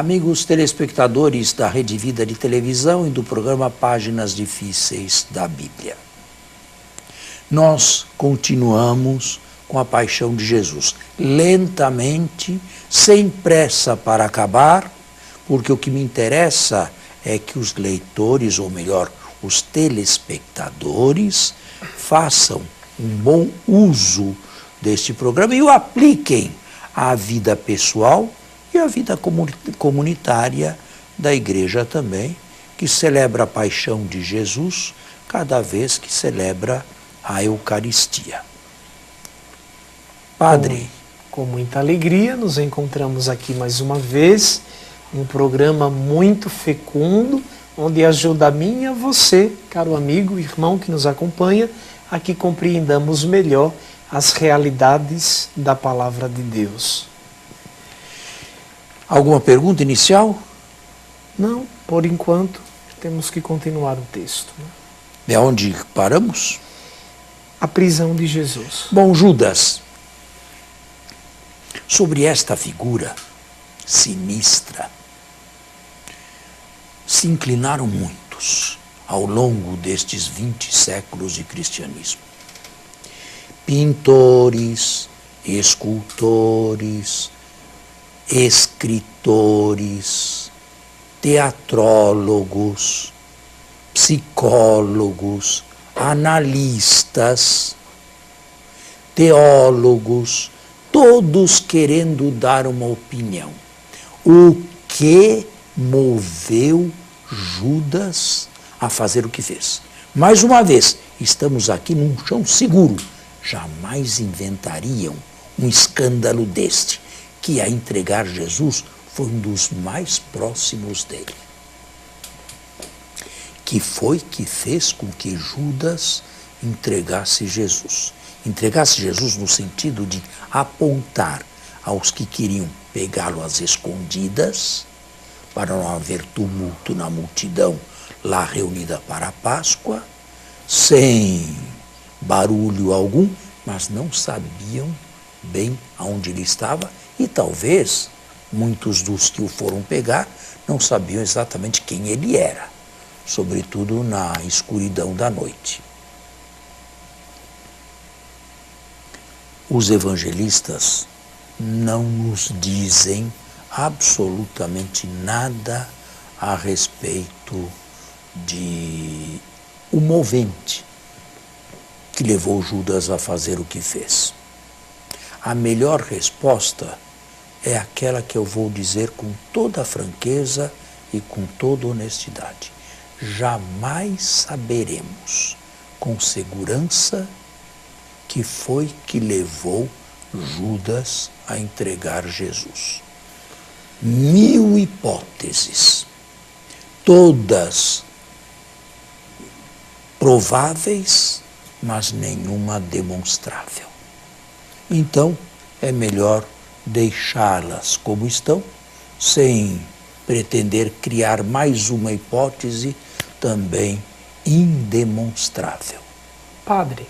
Amigos telespectadores da Rede Vida de Televisão e do programa Páginas Difíceis da Bíblia. Nós continuamos com a paixão de Jesus, lentamente, sem pressa para acabar, porque o que me interessa é que os leitores, ou melhor, os telespectadores, façam um bom uso deste programa e o apliquem à vida pessoal e à vida comunitária da igreja também, que celebra a paixão de Jesus cada vez que celebra a Eucaristia. Padre. Com muita alegria, nos encontramos aqui mais uma vez, um programa muito fecundo, onde ajuda a mim e a você, caro amigo, irmão que nos acompanha, a que compreendamos melhor as realidades da Palavra de Deus. Alguma pergunta inicial? Não, por enquanto, temos que continuar o texto. É onde paramos? A prisão de Jesus. Bom, Judas, sobre esta figura sinistra, se inclinaram muitos ao longo destes 20 séculos de cristianismo. Pintores, escultores, escritores, teatrólogos, psicólogos, analistas, teólogos, todos querendo dar uma opinião. O que moveu Judas a fazer o que fez? Mais uma vez, estamos aqui num chão seguro. Jamais inventariam um escândalo deste, que a entregar Jesus foi um dos mais próximos dele. Que foi que fez com que Judas entregasse Jesus? Entregasse Jesus no sentido de apontar aos que queriam pegá-lo às escondidas, para não haver tumulto na multidão lá reunida para a Páscoa, sem barulho algum, mas não sabiam bem aonde ele estava e talvez muitos dos que o foram pegar não sabiam exatamente quem ele era, sobretudo na escuridão da noite. Os evangelistas não nos dizem absolutamente nada a respeito de o movente que levou Judas a fazer o que fez. A melhor resposta é aquela que eu vou dizer com toda franqueza e com toda honestidade. Jamais saberemos com segurança que foi que levou Judas a entregar Jesus. 1000 hipóteses, todas prováveis, mas nenhuma demonstrável. Então, é melhor deixá-las como estão, sem pretender criar mais uma hipótese também indemonstrável. Padre,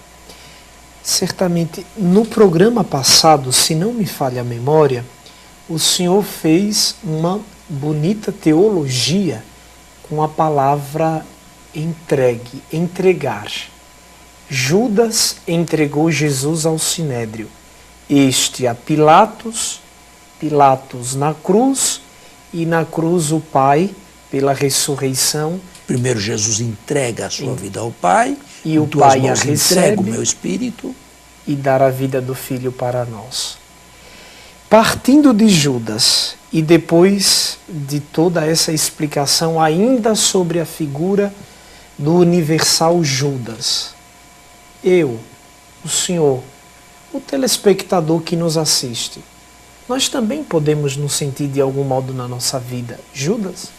certamente no programa passado, se não me falha a memória, o senhor fez uma bonita teologia com a palavra entregue, entregar. Judas entregou Jesus ao Sinédrio. Este a Pilatos, Pilatos na cruz, e na cruz o Pai, pela ressurreição. Primeiro Jesus entrega a sua vida ao Pai, e o Pai a recebe, entrega o meu espírito, e dar a vida do Filho para nós. Partindo de Judas, e depois de toda essa explicação ainda sobre a figura do universal Judas, eu, o senhor, o telespectador que nos assiste, nós também podemos nos sentir de algum modo na nossa vida Judas?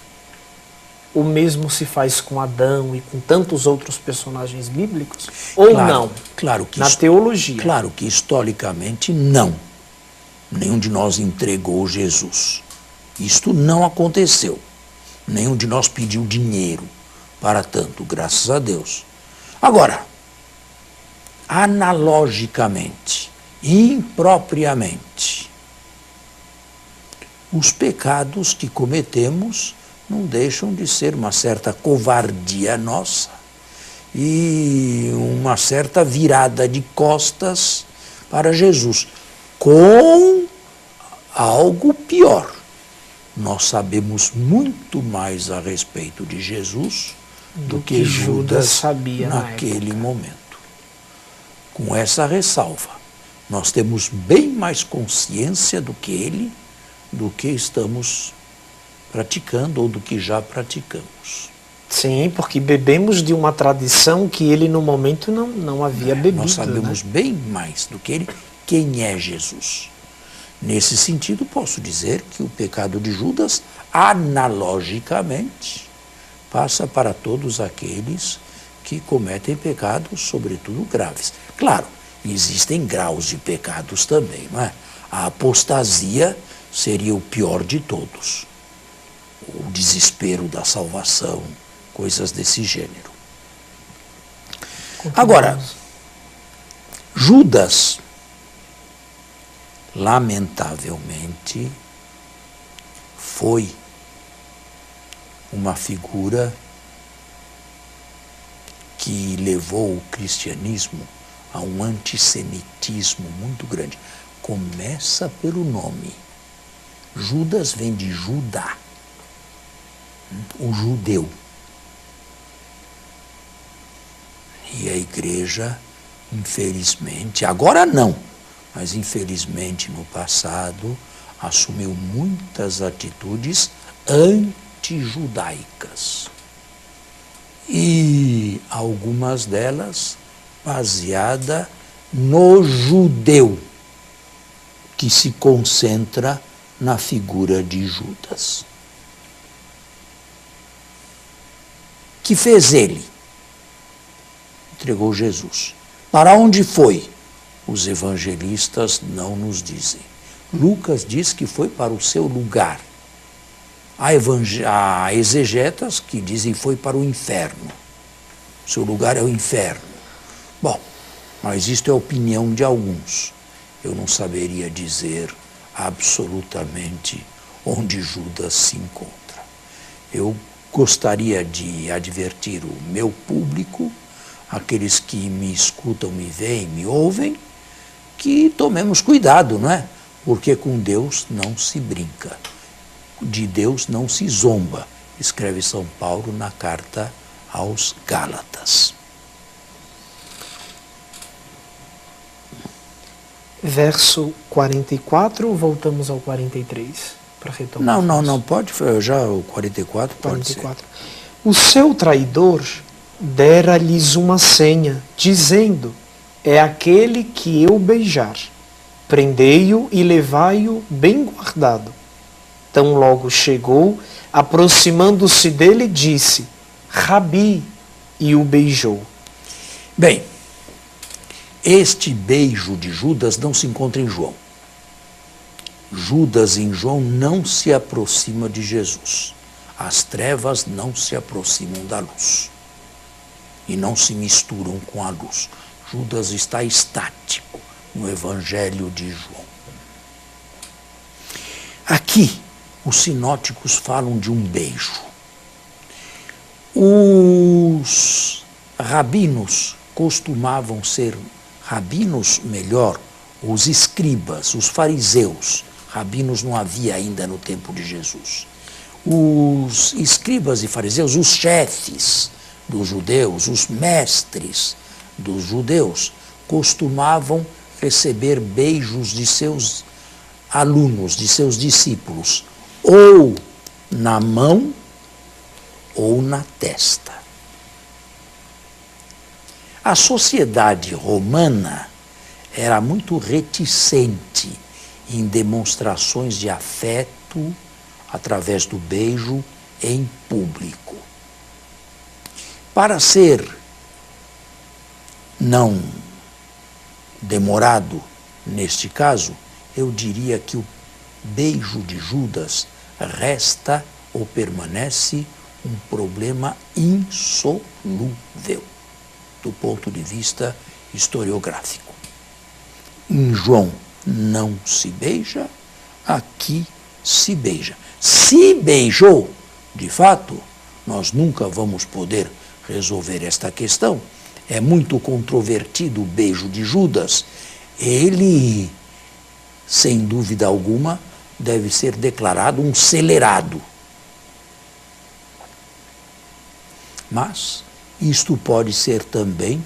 O mesmo se faz com Adão e com tantos outros personagens bíblicos? Ou claro, não? Claro que na teologia. Claro que historicamente não. Nenhum de nós entregou Jesus. Isto não aconteceu. Nenhum de nós pediu dinheiro para tanto, graças a Deus. Agora, analogicamente, impropriamente, os pecados que cometemos não deixam de ser uma certa covardia nossa e uma certa virada de costas para Jesus, com algo pior. Nós sabemos muito mais a respeito de Jesus do que Judas sabia naquele momento. Com essa ressalva, nós temos bem mais consciência do que ele, do que estamos praticando ou do que já praticamos. Sim, porque bebemos de uma tradição que ele no momento não havia bebido. Nós sabemos bem mais do que ele quem é Jesus. Nesse sentido, posso dizer que o pecado de Judas, analogicamente, passa para todos aqueles que cometem pecados, sobretudo graves. Claro, existem graus de pecados também, não é? A apostasia seria o pior de todos. O desespero da salvação, coisas desse gênero. Agora, Judas, lamentavelmente, foi uma figura que levou o cristianismo a um antissemitismo muito grande. Começa pelo nome. Judas vem de Judá, o judeu. E a igreja, infelizmente, agora não, mas infelizmente no passado, assumiu muitas atitudes antijudaicas. E algumas delas baseada no judeu, que se concentra na figura de Judas. Que fez ele? Entregou Jesus. Para onde foi? Os evangelistas não nos dizem. Lucas diz que foi para o seu lugar. Há exegetas que dizem que foi para o inferno. O seu lugar é o inferno. Bom, mas isto é a opinião de alguns. Eu não saberia dizer absolutamente onde Judas se encontra. Eu gostaria de advertir o meu público, aqueles que me escutam, me veem, me ouvem, que tomemos cuidado, não é? Porque com Deus não se brinca. De Deus não se zomba, escreve São Paulo na carta aos Gálatas. Verso 44, voltamos ao 43, para retomar. Não, pode, já o 44 pode 44. O seu traidor dera-lhes uma senha, dizendo: é aquele que eu beijar. Prendei-o e levai-o bem guardado. Tão logo chegou, aproximando-se dele, disse: Rabi, e o beijou. Bem, este beijo de Judas não se encontra em João. Judas em João não se aproxima de Jesus. As trevas não se aproximam da luz e não se misturam com a luz. Judas está estático no Evangelho de João. Aqui, os sinóticos falam de um beijo. Os rabinos costumavam ser rabinos, melhor, os escribas, os fariseus. Rabinos não havia ainda no tempo de Jesus. Os escribas e fariseus, os chefes dos judeus, os mestres dos judeus, costumavam receber beijos de seus alunos, de seus discípulos, ou na mão ou na testa. A sociedade romana era muito reticente em demonstrações de afeto através do beijo em público. Para ser não demorado neste caso, eu diria que o beijo de Judas resta ou permanece um problema insolúvel do ponto de vista historiográfico. Em João não se beija, aqui se beija. Se beijou, de fato, nós nunca vamos poder resolver esta questão. É muito controvertido o beijo de Judas. Ele, sem dúvida alguma, deve ser declarado um celerado. Mas isto pode ser também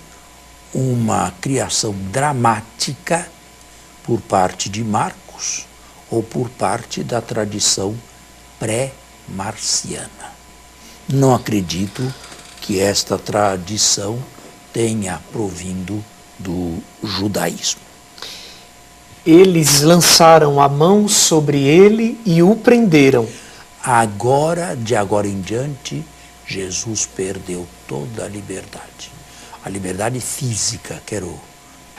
uma criação dramática por parte de Marcos ou por parte da tradição pré-marciana. Não acredito que esta tradição tenha provindo do judaísmo. Eles lançaram a mão sobre ele e o prenderam. Agora, de agora em diante, Jesus perdeu toda a liberdade. A liberdade física, quero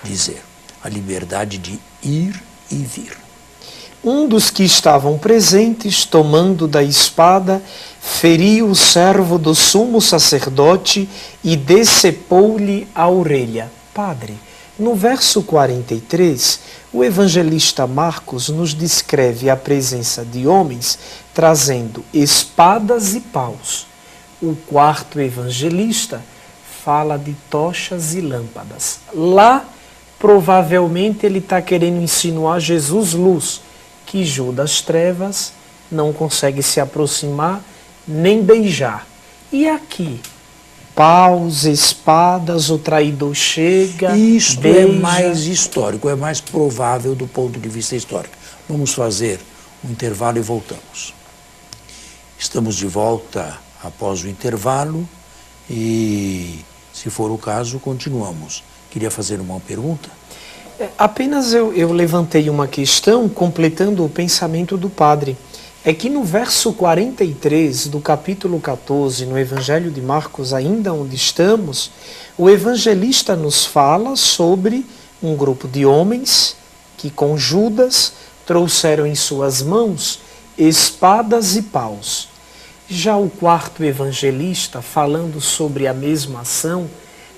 dizer. A liberdade de ir e vir. Um dos que estavam presentes, tomando da espada, feriu o servo do sumo sacerdote e decepou-lhe a orelha. Padre, no verso 43, o evangelista Marcos nos descreve a presença de homens trazendo espadas e paus. O quarto evangelista fala de tochas e lâmpadas. Lá, provavelmente, ele está querendo insinuar Jesus luz, que Judas trevas não consegue se aproximar nem beijar. E aqui, paus, espadas, o traidor chega, Isto beija. é mais histórico, é mais provável do ponto de vista histórico. Vamos fazer um intervalo e voltamos. Estamos de volta após o intervalo e, se for o caso, continuamos. Queria fazer uma pergunta? Apenas eu levantei uma questão completando o pensamento do padre. É que no verso 43 do capítulo 14, no Evangelho de Marcos, ainda onde estamos, o evangelista nos fala sobre um grupo de homens que com Judas trouxeram em suas mãos espadas e paus. Já o quarto evangelista, falando sobre a mesma ação,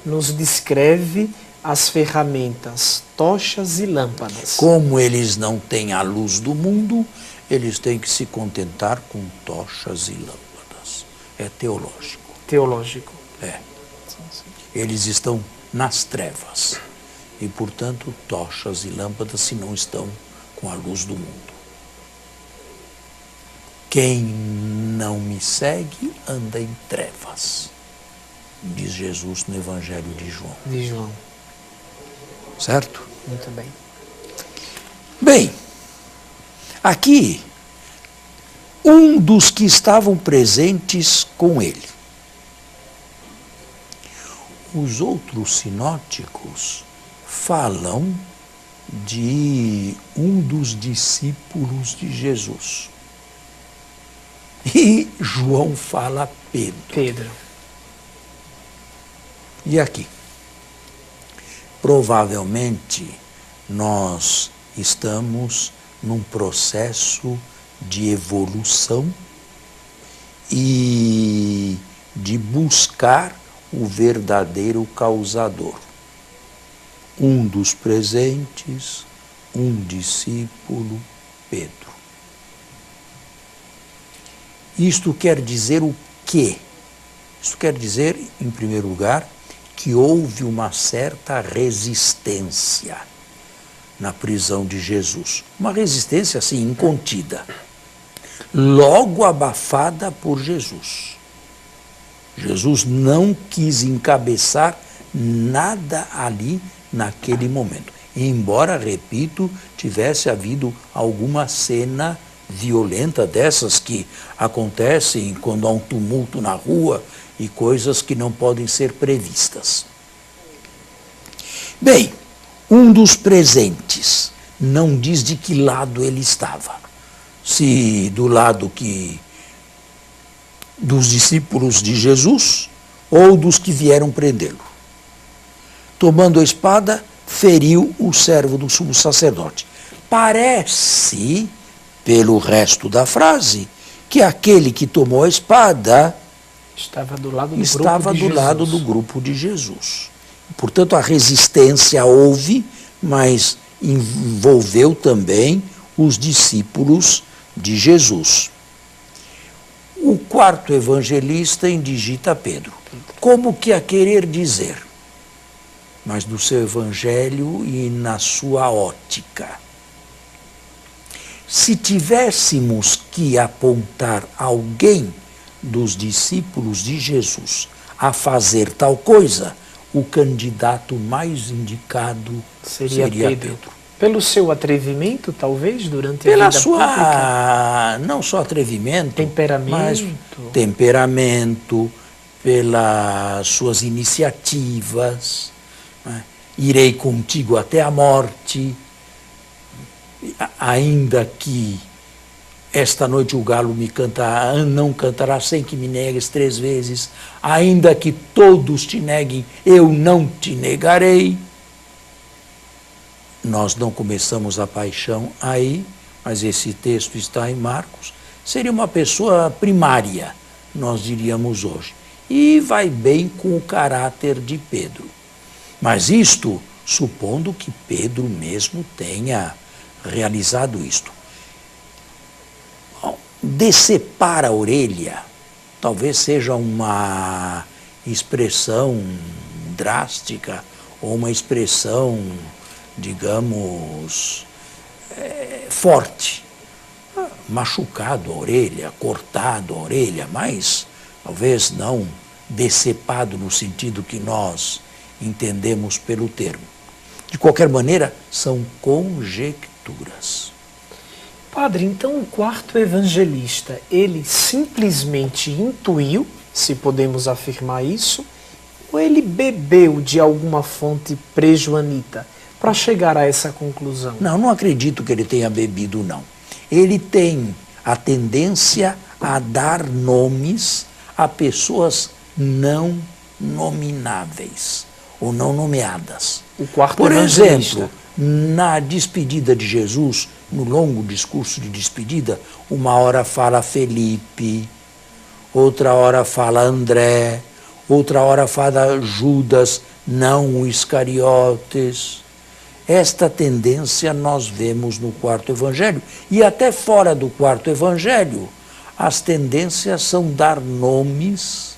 nos descreve as ferramentas, tochas e lâmpadas. Como eles não têm a luz do mundo, eles têm que se contentar com tochas e lâmpadas. É teológico. Teológico. É. Eles estão nas trevas. E, portanto, tochas e lâmpadas se não estão com a luz do mundo. Quem não me segue anda em trevas, diz Jesus no Evangelho de João. De João. Certo? Muito bem. Bem, aqui, um dos que estavam presentes com ele. Os outros sinóticos falam de um dos discípulos de Jesus. E João fala Pedro. E aqui? Provavelmente nós estamos num processo de evolução e de buscar o verdadeiro causador. Um dos presentes, um discípulo, Pedro. Isto quer dizer o quê? Isto quer dizer, em primeiro lugar, que houve uma certa resistência na prisão de Jesus. Uma resistência, assim, incontida. Logo abafada por Jesus. Jesus não quis encabeçar nada ali naquele momento. Embora, repito, tivesse havido alguma cena violenta dessas que acontecem quando há um tumulto na rua e coisas que não podem ser previstas. Bem, um dos presentes não diz de que lado ele estava. Se do lado dos discípulos de Jesus ou dos que vieram prendê-lo. Tomando a espada, feriu o servo do sumo sacerdote. Parece, pelo resto da frase, que aquele que tomou a espada estava do lado do grupo de Jesus. Portanto, a resistência houve, mas envolveu também os discípulos de Jesus. O quarto evangelista indigita Pedro, como que a querer dizer, mas do seu evangelho e na sua ótica. Se tivéssemos que apontar alguém dos discípulos de Jesus a fazer tal coisa, o candidato mais indicado seria Pedro. Pelo seu atrevimento, talvez, durante a Pela vida sua, pública? não só atrevimento, Temperamento. mas temperamento, pelas suas iniciativas, né? Irei contigo até a morte, ainda que esta noite o galo não cantará sem que me negues 3 vezes, ainda que todos te neguem, eu não te negarei. Nós não começamos a paixão aí, mas esse texto está em Marcos. Seria uma pessoa primária, nós diríamos hoje. E vai bem com o caráter de Pedro. Mas isto supondo que Pedro mesmo tenha realizado isto. Decepar a orelha talvez seja uma expressão drástica ou uma expressão, digamos, forte. Machucado a orelha, cortado a orelha, mas talvez não decepado no sentido que nós entendemos pelo termo. De qualquer maneira, são conjecturas. Padre, então o quarto evangelista, ele simplesmente intuiu, se podemos afirmar isso, ou ele bebeu de alguma fonte pré-joanita para chegar a essa conclusão? Não acredito que ele tenha bebido, não. Ele tem a tendência a dar nomes a pessoas não nomináveis ou não nomeadas. O quarto Por evangelista. exemplo, na despedida de Jesus, no longo discurso de despedida, uma hora fala Felipe, outra hora fala André, outra hora fala Judas, não o Iscariotes. Esta tendência nós vemos no quarto evangelho. E até fora do quarto evangelho, as tendências são dar nomes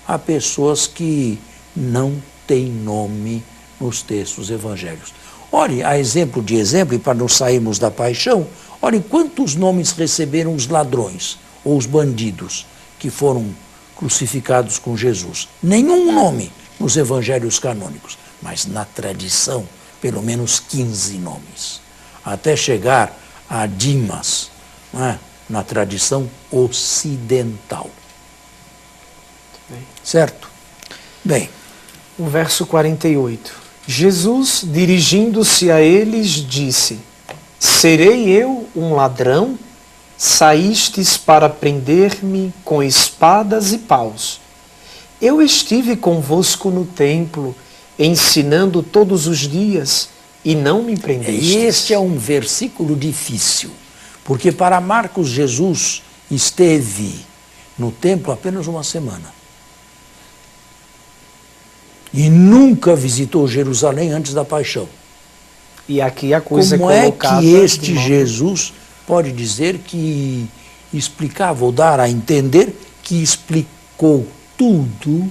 a pessoas que não têm nome nos textos evangélicos. Olhe, a exemplo de exemplo, e para não sairmos da paixão, olhem quantos nomes receberam os ladrões ou os bandidos que foram crucificados com Jesus. Nenhum nome nos evangelhos canônicos, mas na tradição, pelo menos 15 nomes. Até chegar a Dimas, né, na tradição ocidental. Certo? Bem. O verso 48. Jesus, dirigindo-se a eles, disse: serei eu um ladrão? Saístes para prender-me com espadas e paus. Eu estive convosco no templo, ensinando todos os dias, e não me prendestes. E este é um versículo difícil, porque para Marcos Jesus esteve no templo apenas uma semana. E nunca visitou Jerusalém antes da paixão. E aqui a coisa Como é colocada... Como é que este Jesus pode dizer que explicava, ou dar a entender que explicou tudo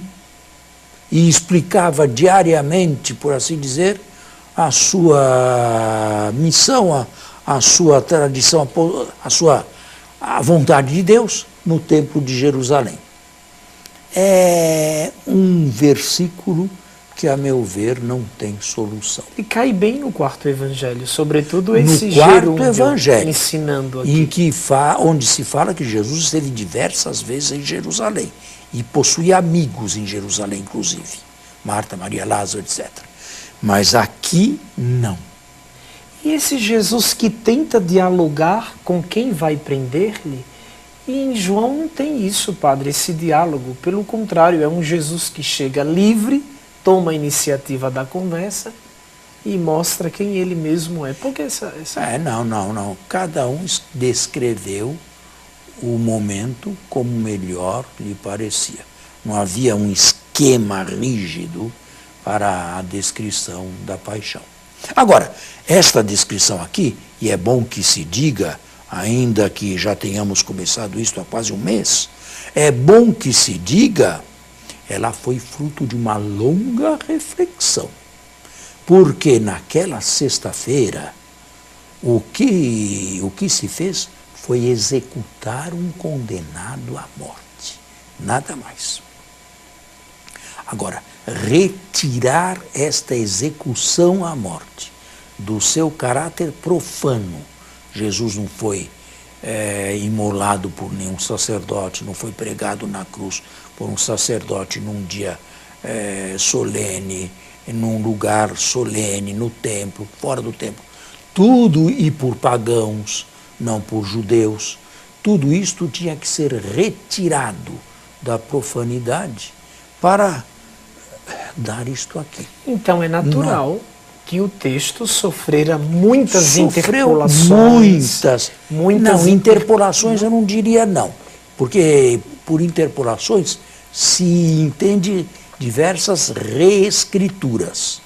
e explicava diariamente, por assim dizer, a sua missão, a sua tradição, a vontade de Deus no templo de Jerusalém? É um versículo que, a meu ver, não tem solução. E cai bem no quarto evangelho, sobretudo esse no quarto gerúndio evangelho, ensinando aqui. Onde se fala que Jesus esteve diversas vezes em Jerusalém e possuía amigos em Jerusalém, inclusive. Marta, Maria, Lázaro, etc. Mas aqui, não. E esse Jesus que tenta dialogar com quem vai prender-lhe? E em João não tem isso, padre, esse diálogo. Pelo contrário, é um Jesus que chega livre, toma a iniciativa da conversa e mostra quem ele mesmo é. Por que essa... Não. Cada um descreveu o momento como melhor lhe parecia. Não havia um esquema rígido para a descrição da paixão. Agora, esta descrição aqui, e é bom que se diga ainda que já tenhamos começado isto há quase um mês, é bom que se diga, ela foi fruto de uma longa reflexão. Porque naquela sexta-feira, o que se fez foi executar um condenado à morte. Nada mais. Agora, retirar esta execução à morte do seu caráter profano. Jesus não foi imolado por nenhum sacerdote, não foi pregado na cruz por um sacerdote num dia solene, num lugar solene, no templo, fora do templo. Tudo e por pagãos, não por judeus. Tudo isto tinha que ser retirado da profanidade para dar isto aqui. Então é natural que o texto sofrera muitas interpolações. Muitas interpolações eu não diria não, porque por interpolações se entende diversas reescrituras.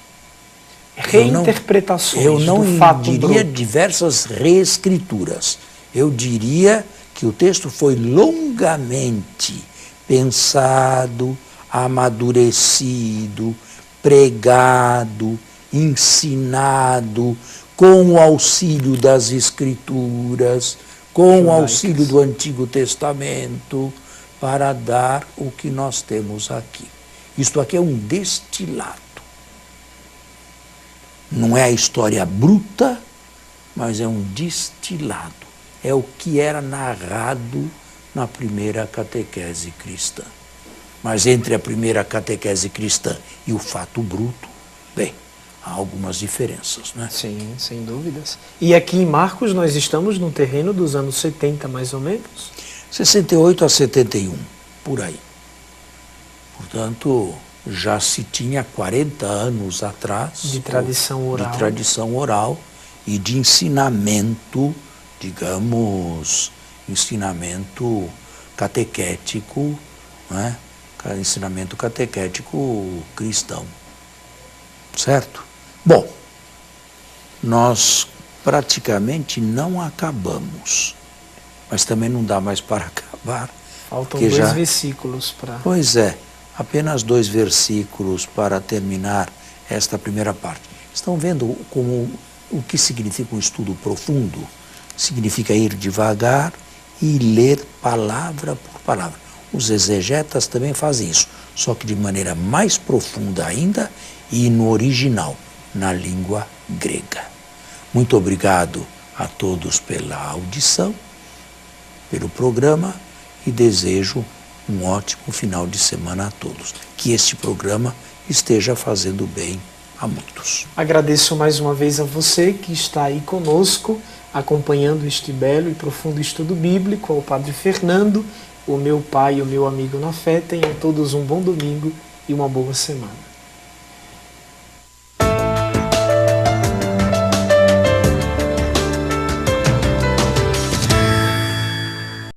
Reinterpretações eu não do fato diria bruto. Diversas reescrituras. Eu diria que o texto foi longamente pensado, amadurecido, pregado, ensinado, com o auxílio das Escrituras, com o auxílio do Antigo Testamento, para dar o que nós temos aqui. Isto aqui é um destilado. Não é a história bruta, mas é um destilado. É o que era narrado na primeira catequese cristã. Mas entre a primeira catequese cristã e o fato bruto, bem, há algumas diferenças, né? Sim, sem dúvidas. E aqui em Marcos nós estamos no terreno dos anos 70, mais ou menos? 68 a 71, por aí. Portanto, já se tinha 40 anos atrás de tradição oral e de ensinamento, digamos, ensinamento catequético, né? Ensinamento catequético cristão. Certo? Bom, nós praticamente não acabamos, mas também não dá mais para acabar. Faltam 2 versículos para... Pois é, apenas 2 versículos para terminar esta primeira parte. Estão vendo como o que significa um estudo profundo? Significa ir devagar e ler palavra por palavra. Os exegetas também fazem isso, só que de maneira mais profunda ainda e no original, na língua grega. Muito obrigado a todos pela audição, pelo programa e desejo um ótimo final de semana a todos. Que este programa esteja fazendo bem a muitos. Agradeço mais uma vez a você que está aí conosco, acompanhando este belo e profundo estudo bíblico, ao Padre Fernando, o meu pai e o meu amigo na fé. Tenham todos um bom domingo e uma boa semana.